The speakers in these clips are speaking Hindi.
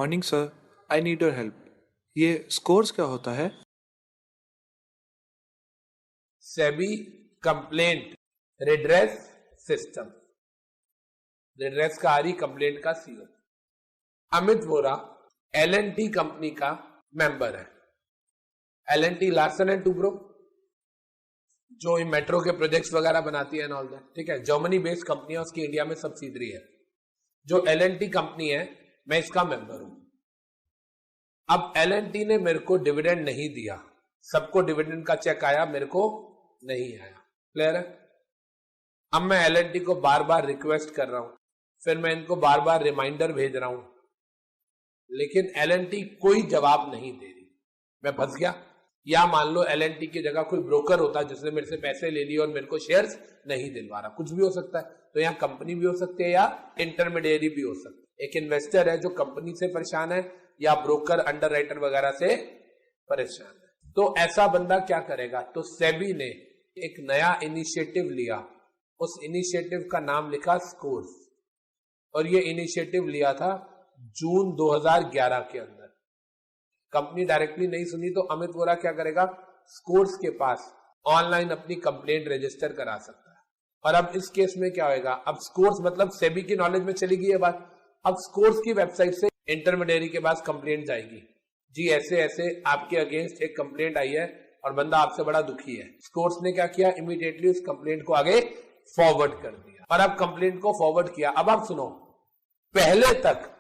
Morning sir, I need your help. ये स्कोर्स क्या होता है? SEBI complaint redress system. Redress का आरी, कंप्लेंट का CO. Amit Vora L&T company का मेंबर है। L&T लार्सन एंड टूब्रो, जो मेट्रो के प्रोजेक्ट्स वगैरह बनाती है, ऑल दैट, ठीक है। जर्मनी बेस्ड कंपनी है, उसकी इंडिया में सब्सिडरी है। जो L&T कंपनी है, मैं इसका मेंबर हूं। अब L&T ने मेरे को डिविडेंड नहीं दिया। सबको डिविडेंड का चेक आया, मेरे को नहीं आया। क्लियर है? अब मैं L&T को बार बार रिक्वेस्ट कर रहा हूं, फिर मैं इनको बार बार रिमाइंडर भेज रहा हूं, लेकिन L&T कोई जवाब नहीं दे रही। मैं फंस गया। या मान लो L&T की जगह कोई ब्रोकर होता जिसने मेरे से पैसे ले लिए और मेरे को शेयर्स नहीं दिलवा रहा। कुछ भी हो सकता है। तो यहाँ कंपनी भी हो सकती है या इंटरमीडिएरी भी हो सकता है। एक इन्वेस्टर है जो कंपनी से परेशान है, या ब्रोकर अंडरराइटर वगैरह से परेशान है। तो ऐसा बंदा क्या करेगा? तो सेबी ने एक नया इनिशिएटिव लिया। उस इनिशिएटिव का नाम लिखा स्कोर्स, और ये इनिशिएटिव लिया था जून 2011 के अंदर। कंपनी डायरेक्टली नहीं सुनी तो अमित वोरा क्या करेगा? स्कोर्स के पास ऑनलाइन अपनी कंप्लेंट रजिस्टर करा सकता है। और अब इस केस में क्या होगा? अब स्कोर्स मतलब सेबी की नॉलेज में चली गई है बात। अब स्कोर्स की वेबसाइट से इंटरमीडिएरी के पास कंप्लेंट जाएगी, जी ऐसे ऐसे आपके अगेंस्ट एक कंप्लेंट आई है और बंदा आपसे बड़ा दुखी है। स्कोर्स ने क्या किया? इमीडिएटली उस कंप्लेंट को आगे फॉरवर्ड कर दिया। और अब कंप्लेंट को फॉरवर्ड किया। अब आप सुनो, पहले तक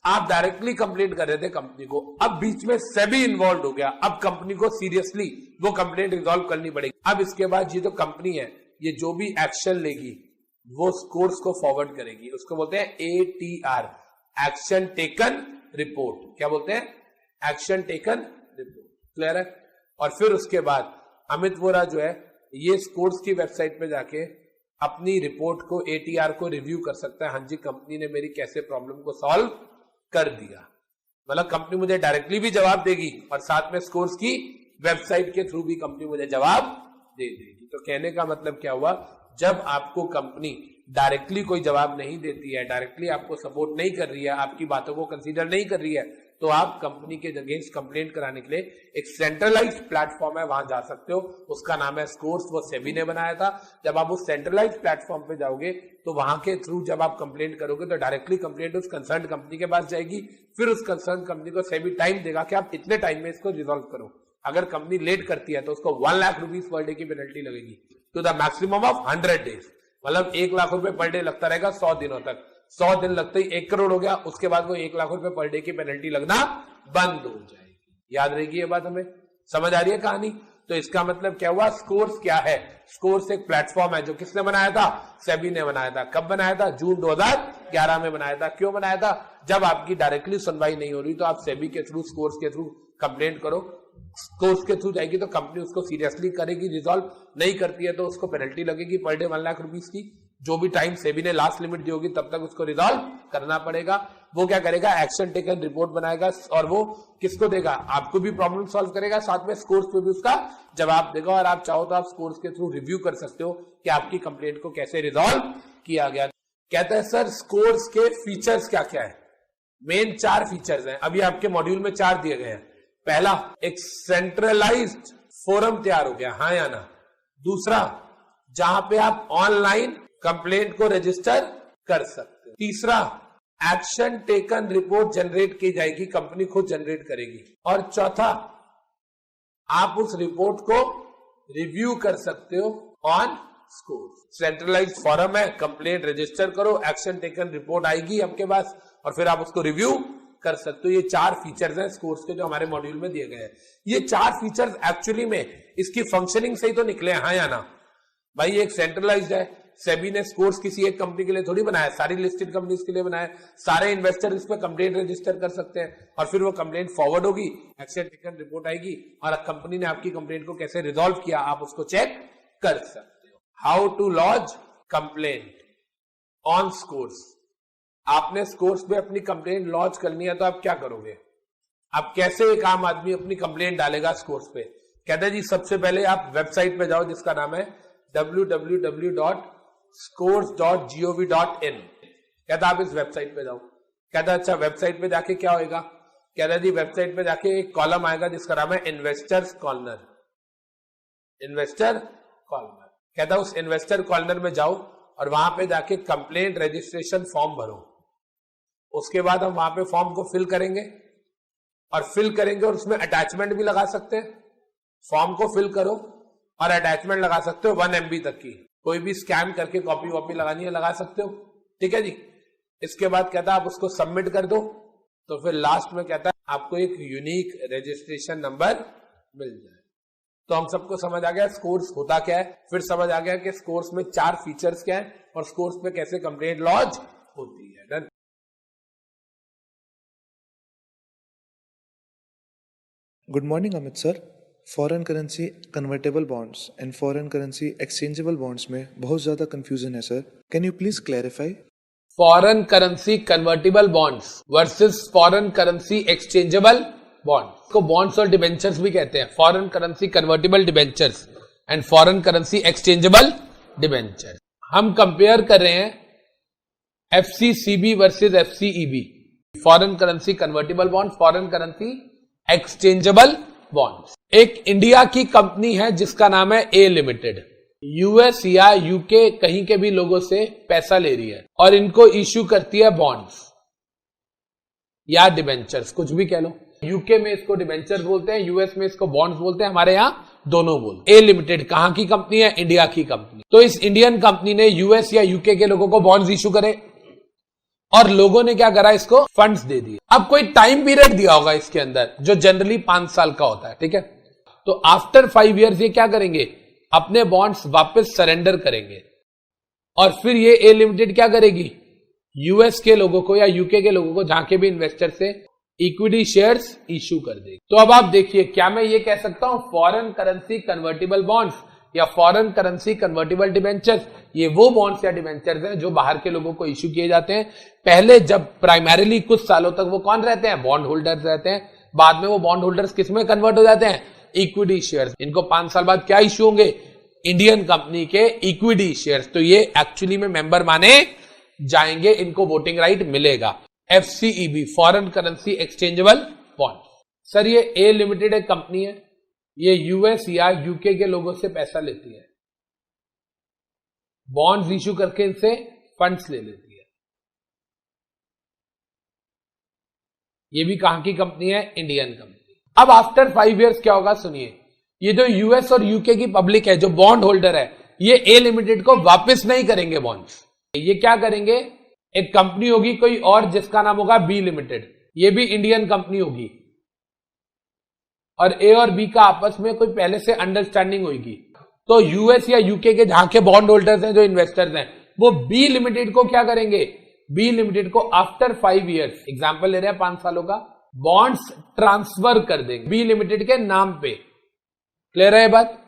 आप डायरेक्टली कंप्लेंट कर रहे थे कंपनी को, अब बीच में सेबी इन्वॉल्व हो गया। अब कंपनी को सीरियसली वो कंप्लेंट रिजॉल्व करनी पड़ेगी। अब इसके बाद ये जो कंपनी है, ये जो भी एक्शन लेगी वो स्कोर्स को फॉरवर्ड करेगी। उसको बोलते हैं ATR, एक्शन टेकन रिपोर्ट। क्या बोलते हैं? Action taken report. क्लियर है? और फिर उसके बाद अमित वोरा जो है, ये स्कोर्स की वेबसाइट पे जाके अपनी रिपोर्ट को, ATR को रिव्यू कर सकता है। हाँ जी, कंपनी ने मेरी कैसे प्रॉब्लम को सॉल्व कर दिया। मतलब कंपनी मुझे डायरेक्टली भी जवाब देगी और साथ में स्कोर्स की वेबसाइट के थ्रू भी कंपनी मुझे जवाब दे देगी। तो कहने का मतलब क्या हुआ? जब आपको कंपनी डायरेक्टली कोई जवाब नहीं देती है, डायरेक्टली आपको सपोर्ट नहीं कर रही है, आपकी बातों को कंसीडर नहीं कर रही है, तो आप कंपनी के अगेंस्ट कंप्लेंट कराने के लिए एक सेंट्रलाइज्ड प्लेटफॉर्म है, वहां जा सकते हो। उसका नाम है स्कोर्स। वो सेबी ने बनाया था। जब आप उस सेंट्रलाइज्ड प्लेटफॉर्म पे जाओगे तो वहां के थ्रू जब आप कंप्लेंट करोगे तो डायरेक्टली कंप्लेंट उस कंसर्न कंपनी के पास जाएगी। फिर उस कंसर्न कंपनी को सेबी टाइम देगा कि आप इतने टाइम में इसको रिजॉल्व करो। अगर कंपनी लेट करती है तो उसको 1 लाख रुपीज पर डे की पेनल्टी लगेगी, to the maximum of 100 days. मतलब 1 लाख रुपए पर डे लगता रहेगा 100 दिनों तक। 100 दिन लगते ही 1 करोड़ हो गया। उसके बाद वो 1 लाख रुपए पर डे की पेनल्टी लगना बंद हो जाएगी। याद रहेगी ये बात? हमें समझ आ रही है कहानी? तो इसका मतलब क्या हुआ? स्कोर्स क्या है? स्कोर्स एक प्लेटफॉर्म है जो किसने बनाया था? सेबी ने बनाया था। कब बनाया था? जून 2011 में बनाया था। क्यों बनाया था? जब आपकी डायरेक्टली सुनवाई नहीं हो रही तो आप सेबी के थ्रू, स्कोर्स के थ्रू कंप्लेंट करो। स्कोर्स के थ्रू जाएगी तो कंपनी उसको सीरियसली करेगी, रिजॉल्व नहीं करती है तो उसको पेनल्टी लगेगी पर डे 1 लाख रुपीज की। जो भी टाइम सेबी ने लास्ट लिमिट दी होगी तब तक उसको रिजॉल्व करना पड़ेगा। वो क्या करेगा? एक्शन टेकन रिपोर्ट बनाएगा, और वो किसको देगा? आपको भी प्रॉब्लम सॉल्व करेगा, साथ में स्कोर्स पे भी उसका जवाब देगा। और आप चाहो तो आप स्कोर्स के थ्रू रिव्यू कर सकते हो कि आपकी कंप्लेंट को कैसे रिजॉल्व किया गया। कहते हैं सर स्कोर्स के फीचर्स क्या क्या है? मेन 4 फीचर्स हैं। अभी आपके मॉड्यूल में 4 दिए गए हैं। पहला, एक सेंट्रलाइज्ड फोरम तैयार हो गया, हाँ या ना? दूसरा, जहां पे आप ऑनलाइन कंप्लेंट को रजिस्टर कर सकते हो। तीसरा, एक्शन टेकन रिपोर्ट जनरेट की जाएगी, कंपनी खुद जनरेट करेगी। और चौथा, आप उस रिपोर्ट को रिव्यू कर सकते हो ऑन स्कोर्स। सेंट्रलाइज्ड फोरम है, कंप्लेंट रजिस्टर करो, एक्शन टेकन रिपोर्ट आएगी आपके पास और फिर आप उसको रिव्यू कर सकते हो। ये 4 फीचर्स हैं स्कोर्स के जो हमारे मॉड्यूल में दिए गए हैं। ये 4 फीचर्स एक्चुअली में इसकी फंक्शनिंग से ही तो निकले हैं, हाँ या ना? भाई एक सेंट्रलाइज्ड है। सेबी ने स्कोर्स किसी एक कंपनी के लिए थोड़ी बनाया, सारी लिस्टेड कंपनीज के लिए बनाया। सारे इन्वेस्टर इस पर कंप्लेंट रजिस्टर कर सकते हैं और फिर वो कंप्लेंट फॉरवर्ड होगी, एक्शन टेकन रिपोर्ट आएगी और कंपनी ने आपकी कंप्लेंट को कैसे रिजॉल्व किया आप उसको चेक कर सकते हो। How to launch complaint on scores. आपने स्कोर्स पे अपनी कंप्लेंट लॉन्च करनी है तो आप क्या करोगे? आप कैसे एक आम आदमी अपनी कंप्लेंट डालेगा स्कोर्स पे? कहते हैं जी सबसे पहले आप वेबसाइट पे जाओ जिसका नाम है www.scores.gov.in। कहता आप इस वेबसाइट पे जाओ। कहता अच्छा वेबसाइट पे जाके क्या होगा? कहता जी वेबसाइट पे जाके एक कॉलम आएगा जिसका नाम है इन्वेस्टर्स कॉर्नर, इन्वेस्टर कॉर्नर। कहता उस इन्वेस्टर कॉर्नर में जाओ और वहां पे जाके कंप्लेंट रजिस्ट्रेशन फॉर्म भरो। उसके बाद हम वहां पे फॉर्म को फिल करेंगे और उसमें अटैचमेंट भी लगा सकते हैं। फॉर्म को फिल करो और अटैचमेंट लगा सकते हो 1 MB तक की, कोई भी स्कैन करके कॉपी वॉपी लगानी है लगा सकते हो, ठीक है जी। इसके बाद कहता है आप उसको सबमिट कर दो, तो फिर लास्ट में कहता है आपको एक यूनिक रजिस्ट्रेशन नंबर मिल जाए। तो हम सबको समझ आ गया स्कोर्स होता क्या है, फिर समझ आ गया कि स्कोर्स में 4 फीचर्स क्या है और स्कोर्स पे कैसे कंप्लेंट लॉन्च होती है। Done. Good morning Amit sir. Foreign currency convertible bonds and foreign currency exchangeable bonds में बहुत ज़्यादा कंफ्यूजन है sir, can you please clarify? Foreign currency convertible bonds versus foreign currency exchangeable bonds को बॉन्ड्स और डिबेंचर्स भी कहते हैं। Foreign currency convertible debentures and foreign currency exchangeable debentures. हम कंपेयर कर रहे हैं FCCB versus FCEB, foreign currency convertible bond, foreign currency exchangeable bonds. एक इंडिया की कंपनी है जिसका नाम है ए लिमिटेड, US या UK कहीं के भी लोगों से पैसा ले रही है और इनको इश्यू करती है बॉन्ड्स या डिबेंचर्स, कुछ भी कह लो। UK में इसको डिबेंचर्स बोलते हैं, US में इसको बॉन्ड्स बोलते हैं, हमारे यहां दोनों बोलते हैं। ए लिमिटेड कहां की कंपनी है? इंडिया की कंपनी। तो इस इंडियन कंपनी ने US या UK के लोगों को बॉन्ड्स इश्यू करे और लोगों ने क्या करा, इसको फंड्स दे दिए। अब कोई टाइम पीरियड दिया होगा इसके अंदर जो जनरली 5 साल का होता है, ठीक है। तो आफ्टर 5 इयर्स ये क्या करेंगे, अपने बॉन्ड्स वापस सरेंडर करेंगे और फिर ये ए लिमिटेड क्या करेगी, US के लोगों को या UK के लोगों को, जहां के भी इन्वेस्टर से इक्विटी शेयर्स इश्यू कर देगी। तो अब आप देखिए, क्या मैं ये कह सकता हूं फॉरेन करेंसी कन्वर्टेबल बॉन्ड्स या फॉरेन करेंसी कन्वर्टेबल डिबेंचर्स, ये वो बॉन्ड्स या डिबेंचर्स हैं जो बाहर के लोगों को इश्यू किए जाते हैं। पहले जब प्राइमरीली कुछ सालों तक वो कौन रहते हैं, बॉन्ड होल्डर्स रहते हैं, बाद में वो बॉन्ड होल्डर्स किस में कन्वर्ट हो जाते हैं, इक्विटी शेयर्स। इनको 5 साल बाद क्या इश्यू होंगे, इंडियन कंपनी के इक्विटी शेयर्स। तो ये एक्चुअली में मेंबर माने जाएंगे, इनको वोटिंग राइट मिलेगा। FCEB foreign currency exchangeable bond. Sir ये ए लिमिटेड एक कंपनी है, ये US या UK के लोगों से पैसा लेती है, बॉन्ड्स इश्यू करके इनसे फंड्स ले लेती है। ये भी कहां की कंपनी है, इंडियन कंपनी। अब आफ्टर 5 इयर्स क्या होगा सुनिए, ये जो US और UK की पब्लिक है, जो बॉन्ड होल्डर है, ये ए लिमिटेड को वापस नहीं करेंगे बॉन्ड्स। ये क्या करेंगे, एक कंपनी होगी कोई और जिसका नाम होगा बी लिमिटेड, ये भी इंडियन कंपनी होगी और ए और बी का आपस में कोई पहले से अंडरस्टैंडिंग होगी। तो US या UK के जहां के बॉन्ड होल्डर्स हैं, जो इन्वेस्टर्स हैं, वो बी लिमिटेड को क्या करेंगे, बी लिमिटेड को आफ्टर 5 इयर्स, एग्जांपल ले रहे हैं 5 सालों का, बॉन्ड्स ट्रांसफर कर देंगे बी लिमिटेड के नाम पे। क्लियर है ये बात?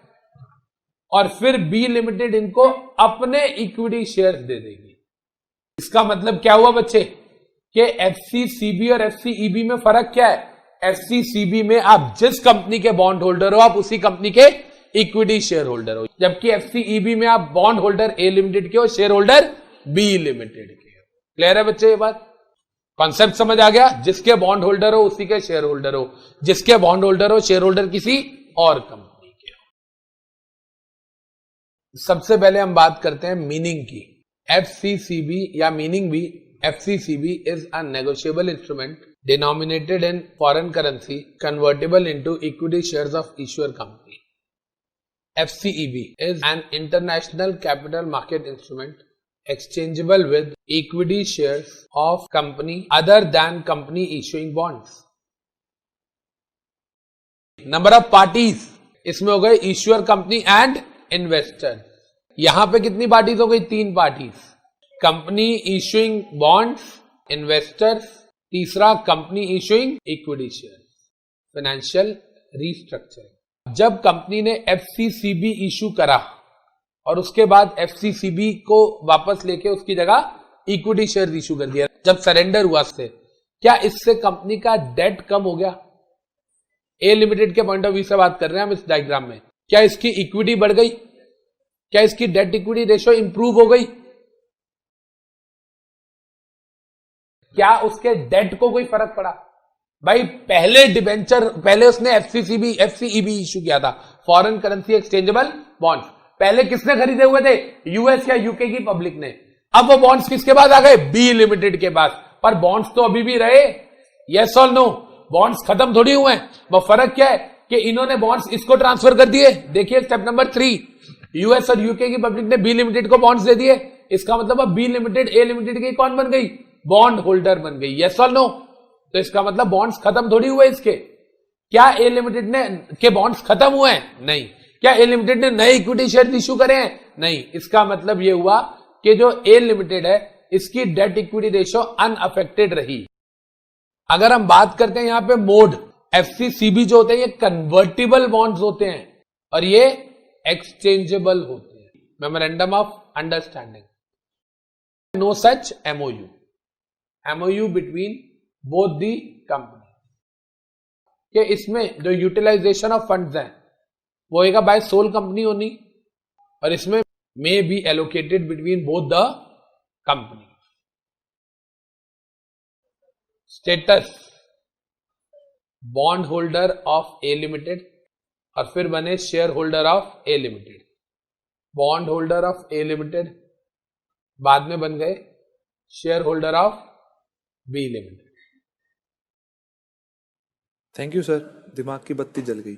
और फिर बी लिमिटेड इनको अपने इक्विटी शेयर्स दे देगी। इसका मतलब क्या हुआ बच्चे, कि FCCB और FCEB में फर्क क्या है, FCCB में आप जिस कंपनी के बॉन्ड होल्डर हो, आप उसी कंपनी के इक्विटी शेयर होल्डर हो, जबकि FCEB में आप बॉन्ड होल्डर ए लिमिटेड के हो, शेयर होल्डर बी लिमिटेड के हो। क्लियर है बच्चे ये बात? कॉन्सेप्ट समझ आ गया? जिसके बॉन्ड होल्डर हो उसी के शेयर होल्डर हो, जिसके बॉन्ड होल्डर हो शेयर होल्डर किसी और कंपनी के हो। सबसे पहले हम बात करते हैं मीनिंग की। FCCB या मीनिंग भी, FCCB is a negotiable instrument denominated in foreign currency convertible into equity shares of issuer company. FCEB is an international capital market instrument exchangeable with equity shares of company other than company issuing bonds. Number of parties इसमें हो गए issuer company and investor। यहां पे कितनी पार्टीज हो गई, 3 parties, company issuing bonds, investors, तीसरा company issuing equity share, financial restructuring. जब कंपनी ने FCCB इश्यू करा और उसके बाद FCCB को वापस लेके उसकी जगह इक्विटी शेयर इश्यू कर दिया, जब सरेंडर हुआ से, क्या इससे कंपनी का डेट कम हो गया? ए लिमिटेड के पॉइंट ऑफ व्यू से बात कर रहे हैं हम इस डायग्राम में। क्या इसकी इक्विटी बढ़ गई? क्या इसकी डेट इक्विटी रेशियो इंप्रूव हो गई? क्या उसके डेट को कोई फर्क पड़ा? भाई पहले डिबेंचर, पहले उसने एफसीईबी इशू किया था, फॉरेन करेंसी एक्सचेंजेबल बॉन्ड्स। पहले किसने खरीदे हुए थे? यूएस या यूके की पब्लिक ने। अब वो बॉन्ड्स किसके पास आ गए? बी लिमिटेड के पास। पर बॉन्ड्स तो अभी भी रहे, यस और नो? बॉन्ड्स खत्म थोड़ी हुए हैं। वो फर्क क्या है कि इन्होंने बॉन्ड्स इसको ट्रांसफर कर दिए। देखिए स्टेप नंबर 3, यूएस और यूके की पब्लिक ने बी लिमिटेड को बॉन्ड्स दे दिए। इसका मतलब अब बी लिमिटेड ए लिमिटेड की कौन बन गई? बॉन्ड होल्डर बन गई, यस और नो? तो इसका मतलब बॉन्ड्स खत्म थोड़ी हुए इसके। क्या ए लिमिटेड ने के बॉन्ड्स खत्म हुए हैं? नहीं। क्या ए लिमिटेड ने नए इक्विटी शेयर इश्यू करे हैं? नहीं। इसका मतलब यह हुआ कि जो ए लिमिटेड है इसकी डेट इक्विटी रेशियो अनअफेक्टेड रही। अगर हम बात करते हैं यहां पे मोड, एफसीसीबी जो होते हैं ये कन्वर्टिबल बॉन्ड्स होते हैं और ये एक्सचेंजेबल होते हैं। Memorandum of understanding, no such MOU between both the company कि इसमें जो यूटिलाइजेशन ऑफ फंड्स हैं वो होगा बाय सोल कंपनी होनी और इसमें may be allocated between both the company. Status, bond holder of A limited और फिर बने share holder of A limited. Bond holder of A limited बाद में बन गए share holder of B limited. Thank you sir, दिमाग की बत्ती जल गई।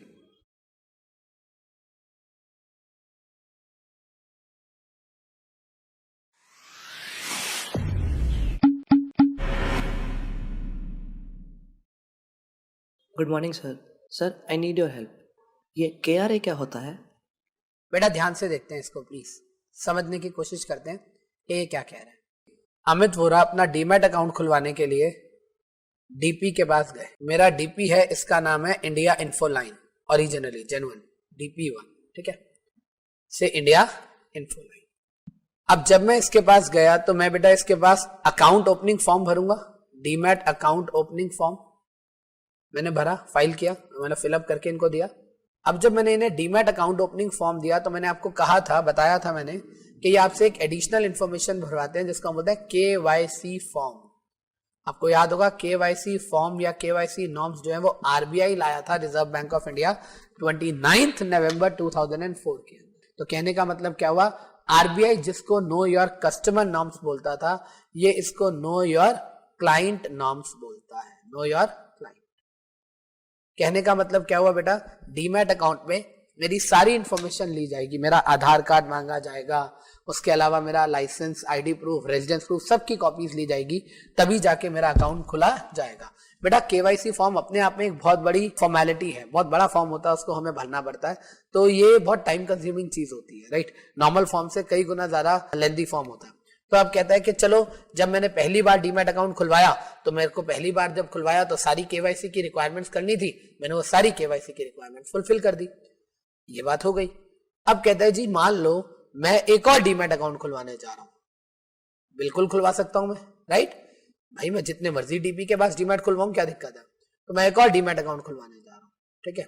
Good morning sir. Sir I need your help. ये KRA क्या होता है? बेटा ध्यान से देखते हैं इसको, प्लीज समझने की कोशिश करते हैं कि ये क्या कह रहा है। अमित वोरा अपना डीमैट अकाउंट खुलवाने के लिए डीपी के पास गए। मेरा डीपी है, इसका नाम है India info line, originally genuine DP1, ठीक है, से इंडिया इन्फो लाइन। अब जब मैं इसके पास गया तो मैं बेटा इसके पास अकाउंट ओपनिंग फॉर्म भरूंगा, डीमैट अकाउंट ओपनिंग फॉर्म मैंने भरा, फाइल किया, मैंने फिलअप करके इनको दिया। अब जब मैंने इन्हें डीमैट अकाउंट ओपनिंग फॉर्म दिया तो मैंने आपको कहा था, बताया था मैंने कि ये आपसे एक एडिशनल इंफॉर्मेशन भरवाते हैं जिसका मतलब है KYC फॉर्म। आपको याद होगा KYC फॉर्म या KYC नॉर्म्स जो है वो RBI लाया था, रिजर्व बैंक ऑफ इंडिया, 29 नवंबर 2004 के। तो कहने का मतलब क्या हुआ, RBI जिसको नो योर कस्टमर नॉर्म्स बोलता था, ये इसको नो योर क्लाइंट नॉर्म्स बोलता है, नो योर क्लाइंट। कहने का मतलब क्या हुआ बेटा, डीमैट अकाउंट में मेरी सारी इंफॉर्मेशन ली जाएगी, मेरा आधार कार्ड मांगा जाएगा, उसके अलावा मेरा license, ID proof, residence proof, सबकी कॉपीज ली जाएगी, तभी जाके मेरा अकाउंट खुला जाएगा। बेटा KYC फॉर्म अपने आप में एक बहुत बड़ी फॉर्मेलिटी है, बहुत बड़ा फॉर्म होता है, उसको हमें भरना पड़ता है, तो ये बहुत टाइम कंज्यूमिंग चीज होती है, राइट। नॉर्मल फॉर्म से कई गुना ज्यादा लेंथी फॉर्म होता है। तो अब कहता है कि चलो, जब मैंने पहली बार डीमैट अकाउंट खुलवाया तो मेरे को पहली बार जब खुलवाया तो सारी KYC की रिक्वायरमेंट्स करनी थी, मैंने वो सारी KYC की रिक्वायरमेंट्स फुलफिल कर दी, ये बात हो गई। अब कहता है जी मान लो मैं एक और डीमैट अकाउंट खुलवाने जा रहा हूं, बिल्कुल खुलवा सकता हूं मैं, राइट भाई, मैं जितने मर्जी डीपी के पास डीमैट खुलवाऊं, क्या दिक्कत है। तो मैं एक और डीमैट अकाउंट खुलवाने जा रहा हूं, ठीक है।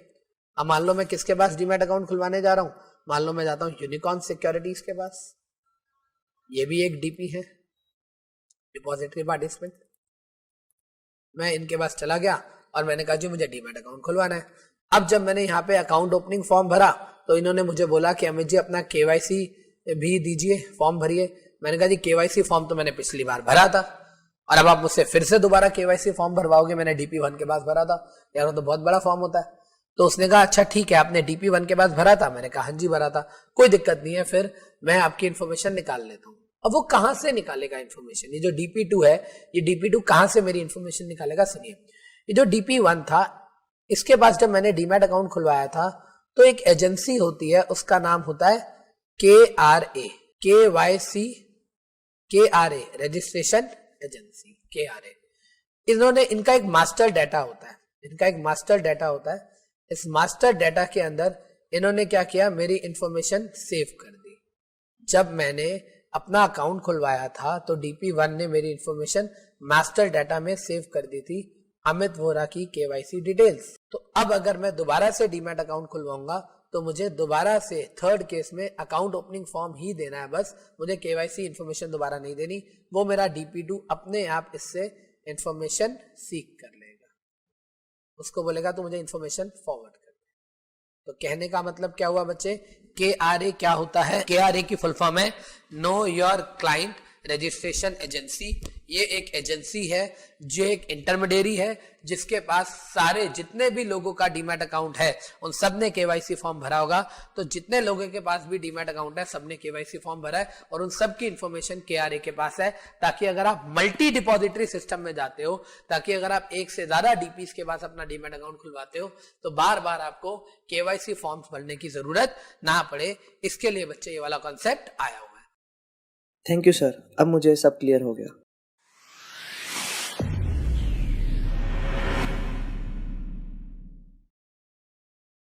अब मान लो मैं किसके पास डीमैट अकाउंट खुलवाने जा रहा हूं, मान लो मैं जाता हूं यूनिकॉर्न सिक्योरिटीज के पास, ये भी एक डीपी है, डिपॉजिटरी पार्टिसिपेंट। मैं इनके पास चला गया और मैंने कहा जी मुझे डीमैट अकाउंट खुलवाना है। अब जब मैंने यहाँ पे अकाउंट ओपनिंग फॉर्म भरा तो इन्होंने मुझे बोला कि अमित जी अपना KYC भी दीजिए, फॉर्म भरिए। मैंने कहा जी KYC फॉर्म तो मैंने पिछली बार भरा था और अब आप मुझसे फिर से दोबारा KYC फॉर्म भरवाओगे, मैंने DP1 के पास भरा था, यार वो तो बहुत बड़ा फॉर्म होता है। तो उसने कहा अच्छा ठीक है, आपने DP1 के पास भरा था, मैंने कहा हाँ जी भरा था, कोई दिक्कत नहीं है, फिर मैं आपकी इन्फॉर्मेशन निकाल लेता हूँ। अब वो कहां से निकालेगा इन्फॉर्मेशन, ये जो DP2 है, ये DP2 कहां से मेरी इन्फॉर्मेशन निकालेगा, सुनिए। ये जो DP1 था, इसके पास जब मैंने डीमैट अकाउंट खुलवाया था तो एक एजेंसी होती है, उसका नाम होता है KRA, KYC KRA, registration agency KRA। इन्होंने, इनका एक मास्टर डाटा होता है, इनका एक मास्टर डाटा होता है। इस मास्टर डाटा के अंदर इन्होंने क्या किया, मेरी इंफॉर्मेशन सेव कर दी। जब मैंने अपना अकाउंट खुलवाया था तो DP1 ने मेरी इंफॉर्मेशन मास्टर डाटा में सेव कर दी थी, अमित वोरा की KYC डिटेल्स। तो अब अगर मैं दोबारा से डीमैट अकाउंट खुलवाऊंगा तो मुझे दोबारा से थर्ड केस में अकाउंट ओपनिंग फॉर्म ही देना है, बस मुझे KYC इंफॉर्मेशन दोबारा नहीं देनी, वो मेरा DP2 अपने आप इससे इंफॉर्मेशन सीख कर लेगा। उसको बोलेगा तो मुझे इन्फॉर्मेशन फॉरवर्ड कर। तो कहने का मतलब क्या हुआ बच्चे, KRA क्या होता है? KRA की फुल फॉर्म है know your client registration agency. ये एक एजेंसी है जो एक इंटरमीडियरी है जिसके पास सारे जितने भी लोगों का डीमैट अकाउंट है उन सब ने KYC फॉर्म भरा होगा। तो जितने लोगों के पास भी डीमैट अकाउंट है सबने KYC फॉर्म भरा है और उन सब की इंफॉर्मेशन KRA के पास है, ताकि अगर आप मल्टी डिपॉजिटरी सिस्टम में जाते हो, ताकि अगर आप एक से ज्यादा DPs के पास अपना डीमैट अकाउंट खुलवाते हो तो बार बार आपको KYC फॉर्म्स भरने की जरूरत ना पड़े। इसके लिए बच्चे ये वाला कॉन्सेप्ट आया हुआ है। थैंक यू सर, अब मुझे सब क्लियर हो गया।